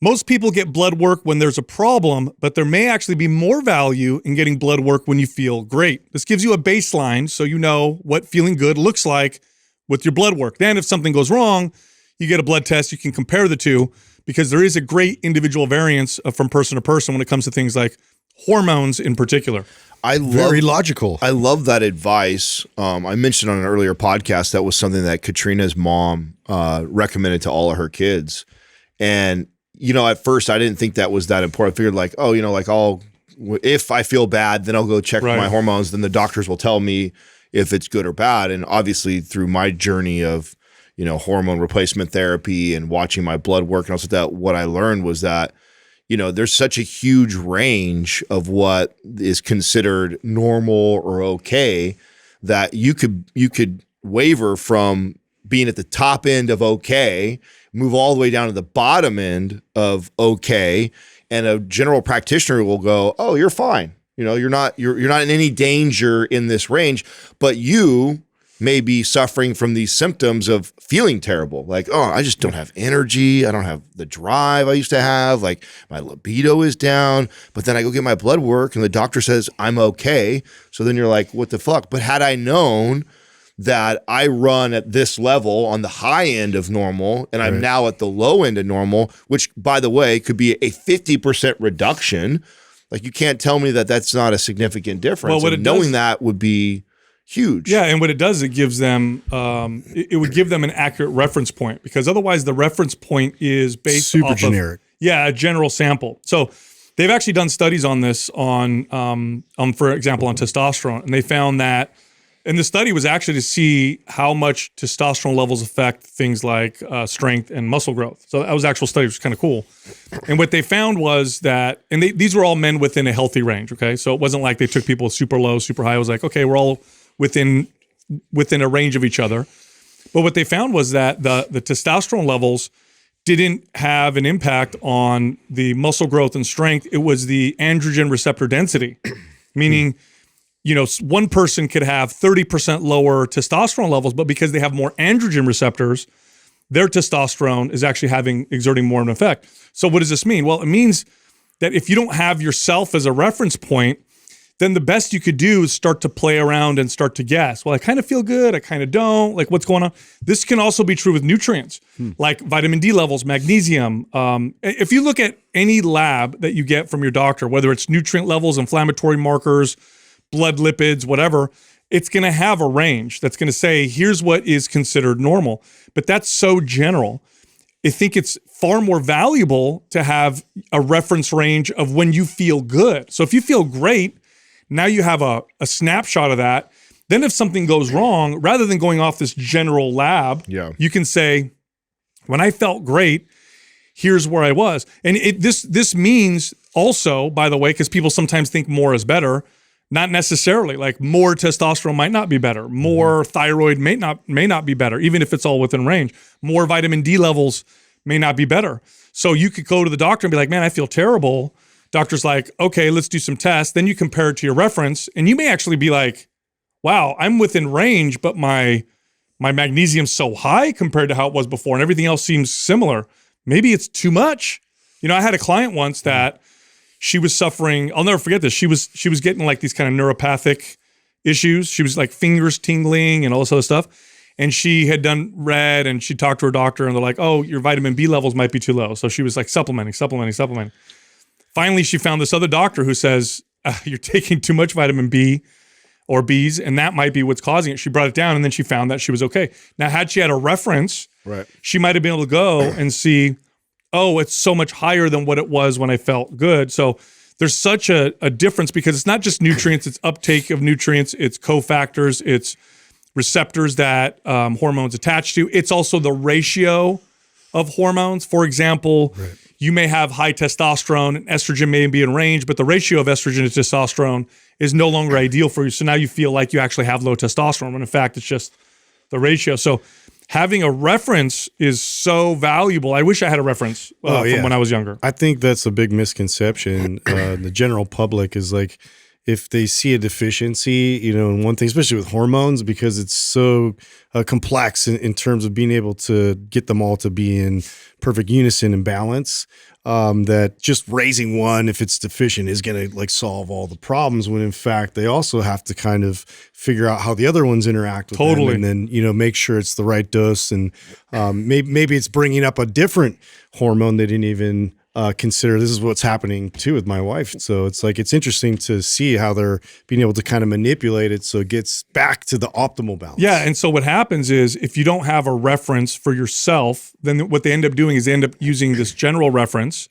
Most people get blood work when there's a problem, but there may actually be more value in getting blood work when you feel great. This gives you a baseline so you know what feeling good looks like with your blood work. Then if something goes wrong, you get a blood test, you can compare the two, because there is a great individual variance from person to person when it comes to things like hormones in particular. Very logical. I love that advice. I mentioned on an earlier podcast that was something that Katrina's mom recommended to all of her kids. And, at first I didn't think that was that important. I figured like, if I feel bad, then I'll go check my hormones. Then the doctors will tell me if it's good or bad. And obviously through my journey of, hormone replacement therapy and watching my blood work and also that, what I learned was that, there's such a huge range of what is considered normal or okay that you could waver from being at the top end of okay, move all the way down to the bottom end of okay, and a general practitioner will go, "Oh, you're fine. You're not in any danger in this range, but you may be suffering from these symptoms of feeling terrible. Like, oh, I just don't have energy. I don't have the drive I used to have. Like my libido is down, but then I go get my blood work and the doctor says I'm okay. So then you're like, what the fuck? But had I known that I run at this level on the high end of normal and I'm now at the low end of normal, which by the way, could be a 50% reduction. Like you can't tell me that that's not a significant difference. Well, knowing that would be huge. Yeah, and what it does, it gives them, it would give them an accurate reference point, because otherwise the reference point is based super generic. A general sample. So they've actually done studies on this on for example, on testosterone, and they found that, and the study was actually to see how much testosterone levels affect things like strength and muscle growth. So that was actual study, which was kind of cool. And what they found was that, and these were all men within a healthy range, okay? So it wasn't like they took people super low, super high. It was like, okay, we're all within a range of each other. But what they found was that the testosterone levels didn't have an impact on the muscle growth and strength. It was the androgen receptor density, meaning, one person could have 30% lower testosterone levels, but because they have more androgen receptors, their testosterone is actually exerting more of an effect. So what does this mean? Well, it means that if you don't have yourself as a reference point, then the best you could do is start to play around and start to guess. Well, I kind of feel good. I kind of don't. Like, what's going on? This can also be true with nutrients, like vitamin D levels, magnesium. If you look at any lab that you get from your doctor, whether it's nutrient levels, inflammatory markers, blood lipids, whatever, it's going to have a range that's going to say, here's what is considered normal. But that's so general. I think it's far more valuable to have a reference range of when you feel good. So if you feel great, now you have a snapshot of that. Then if something goes wrong, rather than going off this general lab, you can say, when I felt great, here's where I was. And this means also, by the way, because people sometimes think more is better, not necessarily. Like more testosterone might not be better. More thyroid may not be better, even if it's all within range. More vitamin D levels may not be better. So you could go to the doctor and be like, man, I feel terrible. Doctor's like, okay, let's do some tests. Then you compare it to your reference, and you may actually be like, wow, I'm within range, but my magnesium's so high compared to how it was before, and everything else seems similar. Maybe it's too much. I had a client once that she was suffering, I'll never forget this, she was getting like these kind of neuropathic issues. She was like fingers tingling and all this other stuff. And she had done red, and she talked to her doctor, and they're like, oh, your vitamin B levels might be too low. So she was like supplementing. Finally, she found this other doctor who says, you're taking too much vitamin B or Bs, and that might be what's causing it. She brought it down, and then she found that she was okay. Now, had she had a reference, she might have been able to go and see, oh, it's so much higher than what it was when I felt good. So there's such a difference, because it's not just nutrients, it's uptake of nutrients, it's cofactors, it's receptors that hormones attach to. It's also the ratio of hormones. For example, you may have high testosterone and estrogen may be in range, but the ratio of estrogen to testosterone is no longer ideal for you. So now you feel like you actually have low testosterone, when in fact, it's just the ratio. So having a reference is so valuable. I wish I had a reference from when I was younger. I think that's a big misconception. The general public is like, if they see a deficiency, in one thing, especially with hormones, because it's so complex in terms of being able to get them all to be in perfect unison and balance, that just raising one, if it's deficient, is going to like solve all the problems, when in fact they also have to kind of figure out how the other ones interact with them, and then, make sure it's the right dose. And maybe it's bringing up a different hormone they didn't even consider. This is what's happening too with my wife. So it's like, it's interesting to see how they're being able to kind of manipulate it so it gets back to the optimal balance. Yeah. And so what happens is, if you don't have a reference for yourself, then what they end up doing is they end up using this general reference.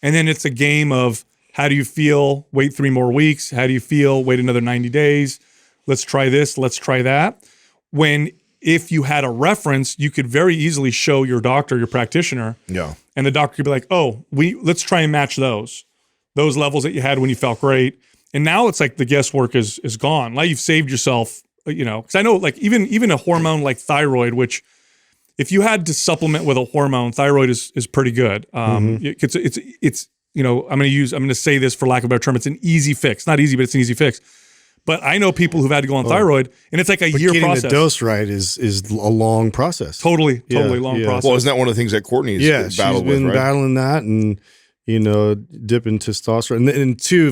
And then it's a game of, how do you feel? Wait 3 more weeks. How do you feel? Wait another 90 days. Let's try this. Let's try that. When if you had a reference, you could very easily show your doctor, your practitioner. Yeah. And the doctor could be like, oh, let's try and match those levels that you had when you felt great. And now it's like the guesswork is gone. Like, you've saved yourself, because I know, like, even a hormone like thyroid, which if you had to supplement with a hormone, thyroid is pretty good. It's I'm going to say this for lack of a better term. It's an easy fix. Not easy, but it's an easy fix. But I know people who've had to go on thyroid, and it's like a year getting process. Getting the dose right is a long process. Totally long process. Well, isn't that one of the things that Courtney's battled with, right? She's been battling that, and dipping testosterone, and two,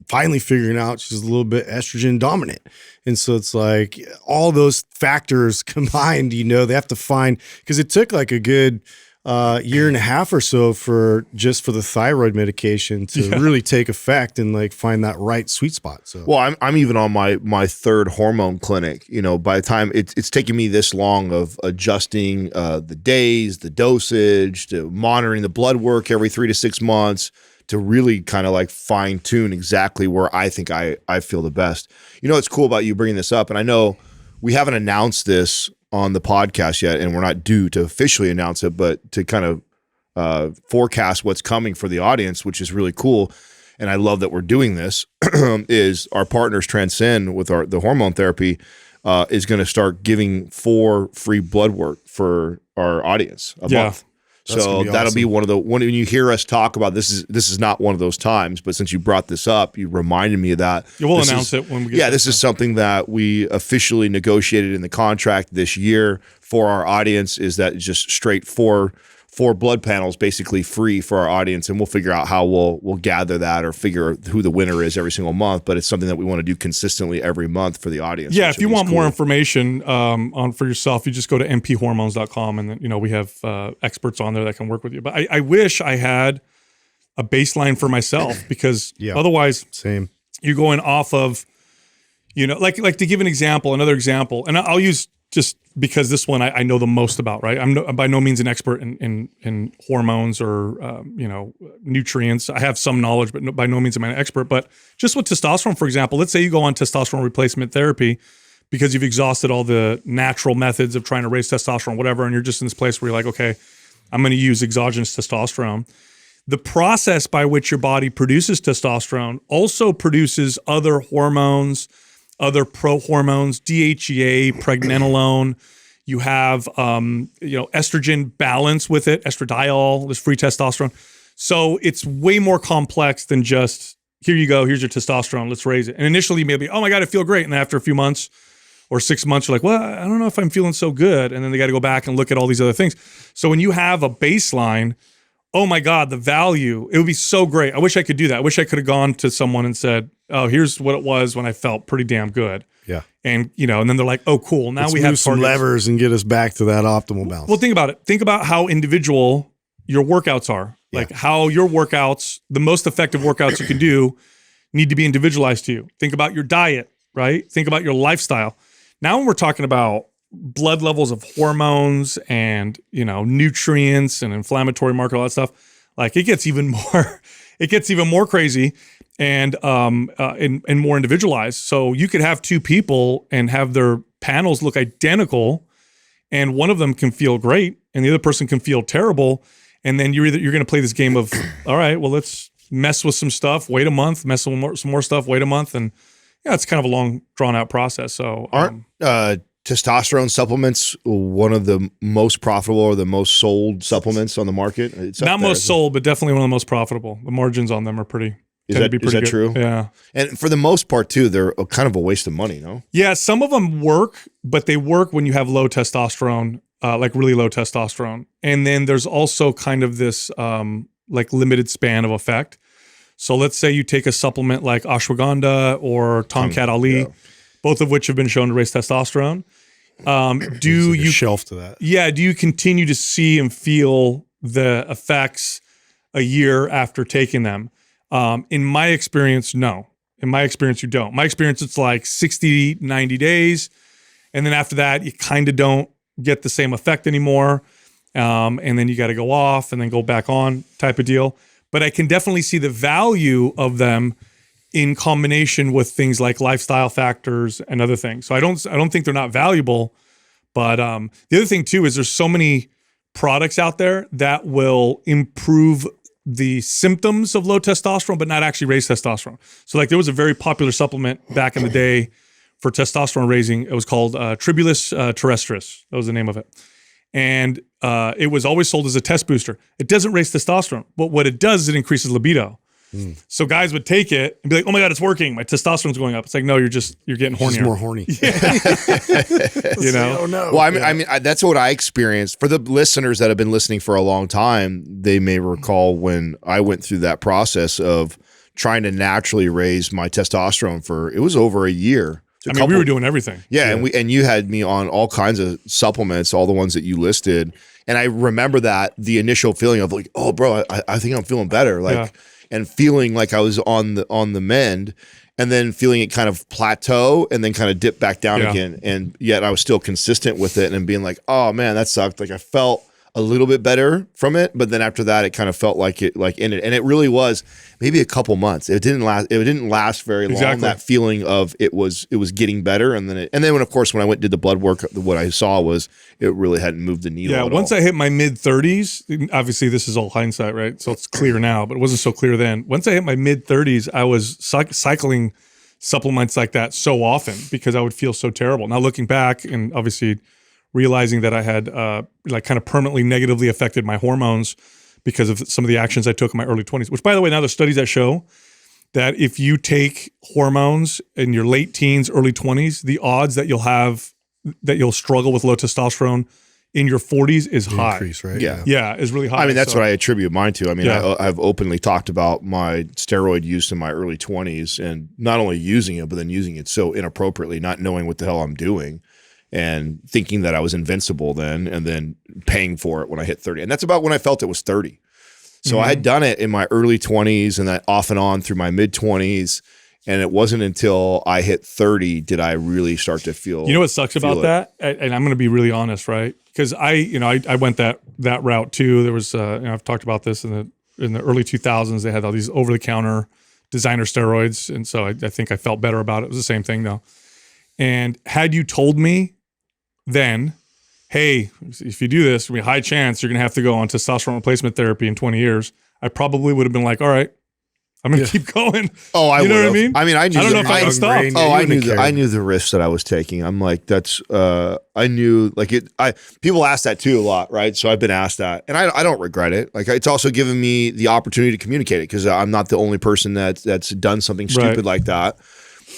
finally figuring out she's a little bit estrogen dominant. And so it's like all those factors combined, they have to find, because it took like a good year and a half or so for the thyroid medication to really take effect and like find that right sweet spot. So, well, I'm even on my third hormone clinic. By the time it's taken me this long of adjusting the days, the dosage, to monitoring the blood work every 3 to 6 months, to really kind of like fine tune exactly where I think I feel the best. It's cool about you bringing this up, and I know we haven't announced this on the podcast yet, and we're not due to officially announce it, but to kind of forecast what's coming for the audience, which is really cool. And I love that we're doing this, is our partners Transcend with the hormone therapy is going to start giving 4 free blood work for our audience a month. So that'll be one when you hear us talk about this is not one of those times, but since you brought this up, you reminded me of that. We'll announce it when we get this is something that we officially negotiated in the contract this year for our audience, is that it's just straight 4 blood panels basically free for our audience, and we'll figure out how we'll gather that or figure who the winner is every single month. But it's something that we want to do consistently every month for the audience. Yeah, if you want more information on for yourself, you just go to mphormones.com, and then we have experts on there that can work with you. But I wish I had a baseline for myself, because otherwise, same. You're going off of, like to give another example, and I'll use, just because this one I know the most about, right? I'm by no means an expert in hormones or nutrients. I have some knowledge, but by no means am I an expert. But just with testosterone, for example, let's say you go on testosterone replacement therapy because you've exhausted all the natural methods of trying to raise testosterone, whatever, and you're just in this place where you're like, okay, I'm going to use exogenous testosterone. The process by which your body produces testosterone also produces other hormones, other pro-hormones, DHEA, pregnenolone. You have, estrogen balance with it, estradiol, there's free testosterone. So it's way more complex than just, here you go, here's your testosterone, let's raise it. And initially maybe, oh my God, I feel great. And then after a few months or 6 months, you're like, well, I don't know if I'm feeling so good. And then they got to go back and look at all these other things. So when you have a baseline, oh my God, the value, it would be so great. I wish I could do that. I wish I could have gone to someone and said, oh, here's what it was when I felt pretty damn good. Yeah. And, and then they're like, oh, cool. Now we have some levers and get us back to that optimal balance. Well, think about it. Think about how individual your workouts are. Yeah. Like how your workouts, the most effective workouts you can do, need to be individualized to you. Think about your diet, right? Think about your lifestyle. Now when we're talking about blood levels of hormones and, nutrients and inflammatory marker, all that stuff, like it gets even more crazy and more individualized. So you could have 2 people and have their panels look identical, and one of them can feel great and the other person can feel terrible. And then you're going to play this game of, all right, well, let's mess with some stuff, wait a month, mess with some more stuff, wait a month. And it's kind of a long drawn out process. So aren't testosterone supplements one of the most profitable or the most sold supplements on the market? Not most sold, but definitely one of the most profitable. The margins on them are pretty Is tend to be is pretty that good. true? Yeah. And for the most part too, they're kind of a waste of money, no? Yeah, some of them work, but they work when you have low testosterone, like really low testosterone. And then there's also kind of this like limited span of effect. So let's say you take a supplement like ashwagandha or Tomcat Ali, yeah. both of which have been shown to raise testosterone. Do There's like a you shelf to that? Yeah, do you continue to see and feel the effects a year after taking them? In my experience, no. In my experience, you don't. My experience, it's like 60, 90 days. And then after that, you kind of don't get the same effect anymore. And then you got to go off and then go back on type of deal. But I can definitely see the value of them in combination with things like lifestyle factors and other things. So I don't think they're not valuable. But the other thing too is there's so many products out there that will improve the symptoms of low testosterone, but not actually raise testosterone. So like there was a very popular supplement back in the day for testosterone raising. It was called Tribulus terrestris. That was the name of it. And it was always sold as a test booster. It doesn't raise testosterone, but what it does is it increases libido. So guys would take it and be like, "Oh my God, it's working! My testosterone's going up." It's like, no, you're getting hornier. Just more horny. You know? Oh no. Well, I mean, that's what I experienced. For the listeners that have been listening for a long time, they may recall when I went through that process of trying to naturally raise my testosterone it was over a year. I mean, we were doing everything. Yeah, and you had me on all kinds of supplements, all the ones that you listed. And I remember the initial feeling of like, oh, bro, I think I'm feeling better. Like, and feeling like I was on the mend, and then feeling it kind of plateau and then kind of dip back down again. And yet I was still consistent with it and being like, oh man, that sucked. Like I felt a little bit better from it, but then after that, it kind of felt like it ended. And it really was maybe a couple months. It didn't last very long. Exactly. That feeling of it was getting better, and then when of course when I went and did the blood work, what I saw was it really hadn't moved the needle. Yeah, at once all. I hit my mid-30s, obviously this is all hindsight, right? So it's clear now, but it wasn't so clear then. Once I hit my mid-30s, I was cycling supplements like that so often because I would feel so terrible. Now looking back and obviously realizing that I had like kind of permanently negatively affected my hormones because of some of the actions I took in my early 20s, which by the way, now there's studies that show that if you take hormones in your late teens, early 20s, the odds that you'll struggle with low testosterone in your 40s is high. Increase, right? Yeah. Is really high. I mean, that's what I attribute mine to. I mean, Yeah. I've openly talked about my steroid use in my early 20s and not only using it, but then using it so inappropriately, not knowing what the hell I'm doing and thinking that I was invincible then, and then paying for it when I hit 30. And that's about when I felt it was 30. So I had done it in my early 20s and that off and on through my mid 20s. And it wasn't until I hit 30 did I really start to feel. You know what sucks about that? And I'm going to be really honest, right? Because I went that route too. There was, I've talked about this in the early 2000s. They had all these over the counter designer steroids, and so I think I felt better about it. It was the same thing though. And had you told me then, hey, if you do this, there's a high chance you're going to have to go on testosterone replacement therapy in 20 years, I probably would have been like, all right, I'm going to keep going. Oh, I you know would've. what I mean? I mean, I knew. I don't know if I would stop. Oh, I knew the risks that I was taking. I'm like, I knew like it. People ask that too a lot, right? So I've been asked that, and I don't regret it. Like it's also given me the opportunity to communicate it because I'm not the only person that's done something stupid like that.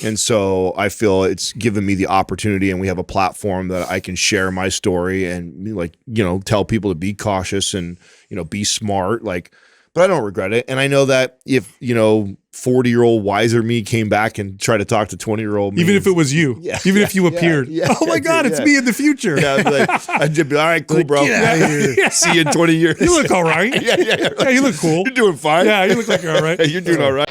And so I feel it's given me the opportunity, and we have a platform that I can share my story and tell people to be cautious and be smart. But I don't regret it. And I know that if 40-year-old wiser me came back and tried to talk to 20-year-old me, even if it was you, even if you appeared, oh my God, it's me in the future. I'd just be all right, cool, bro. Get out of here. See you in 20 years. You look all right. Yeah, Yeah, you look cool. You're doing fine. Yeah, you look like you're all right. You're doing all right.